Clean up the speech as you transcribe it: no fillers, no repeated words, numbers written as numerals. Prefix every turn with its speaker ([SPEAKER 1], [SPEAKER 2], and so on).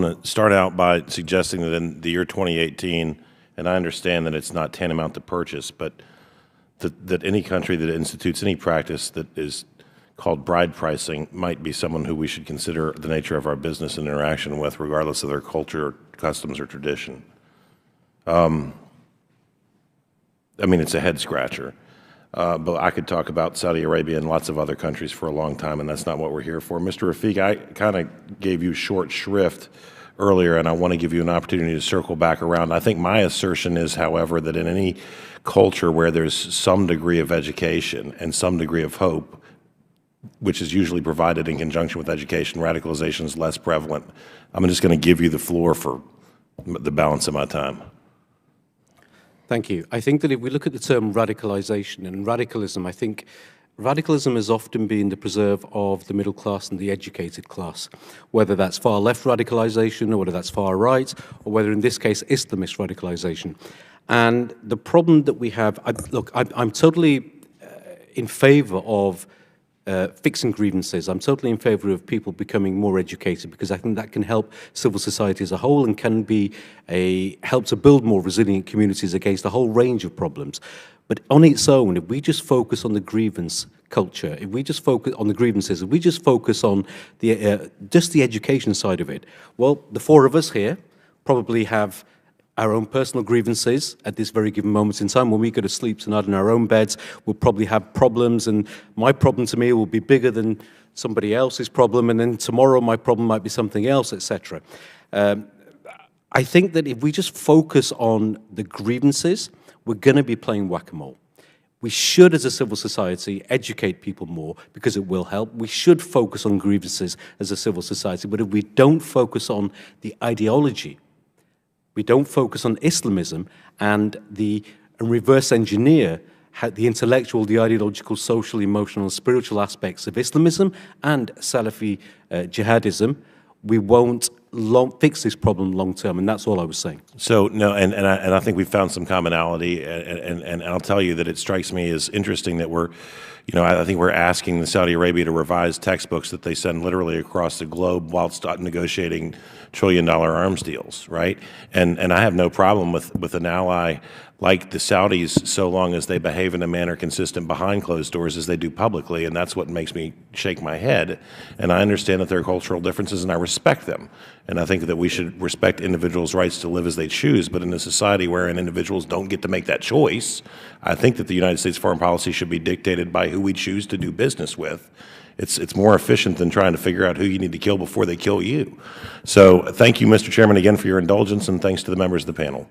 [SPEAKER 1] to start out by suggesting that in the year 2018, and I understand that it's not tantamount to purchase, but that any country that institutes any practice that is called bride pricing might be someone who we should consider the nature of our business and interaction with, regardless of their culture, customs, or tradition. I mean, it's a head scratcher. But I could talk about Saudi Arabia and lots of other countries for a long time, and that's not what we're here for. Mr. Rafiq, I kind of gave you short shrift earlier, and I want to give you an opportunity to circle back around. I think my assertion is, however, that in any culture where there's some degree of education and some degree of hope, which is usually provided in conjunction with education, radicalization is less prevalent. I'm just going to give you the floor for the balance of my time.
[SPEAKER 2] Thank you. I think that if we look at the term radicalization and radicalism, I think radicalism has often been the preserve of the middle class and the educated class, whether that's far left radicalization or whether that's far right, or whether in this case Islamist radicalization. And the problem that we have, I'm totally in favor of fixing grievances. I'm totally in favor of people becoming more educated, because I think that can help civil society as a whole and can be help to build more resilient communities against a whole range of problems. But on its own, if we just focus on the grievance culture, if we just focus on the grievances, if we just focus on the just the education side of it, well, the four of us here probably have our own personal grievances at this very given moment in time. When we go to sleep tonight in our own beds, we'll probably have problems, and my problem to me will be bigger than somebody else's problem, and then tomorrow my problem might be something else, etc. I think that if we just focus on the grievances, we're going to be playing whack-a-mole. We should, as a civil society, educate people more because it will help. We should focus on grievances as a civil society, but if we don't focus on the ideology, we don't focus on Islamism and reverse engineer the intellectual, the ideological, social, emotional, and spiritual aspects of Islamism and Salafi jihadism, we won't fix this problem long term, and that's all I was saying.
[SPEAKER 1] So no, and I think we found some commonality, and I'll tell you that it strikes me as interesting that I think we're asking the Saudi Arabia to revise textbooks that they send literally across the globe whilst negotiating trillion-dollar arms deals, right? And I have no problem with an ally like the Saudis so long as they behave in a manner consistent behind closed doors as they do publicly, and that's what makes me shake my head. And I understand that there are cultural differences, and I respect them. And I think that we should respect individuals' rights to live as they choose, but in a society wherein individuals don't get to make that choice, I think that the United States foreign policy should be dictated by who we choose to do business with. It's more efficient than trying to figure out who you need to kill before they kill you. So thank you, Mr. Chairman, again for your indulgence, and thanks to the members of the panel.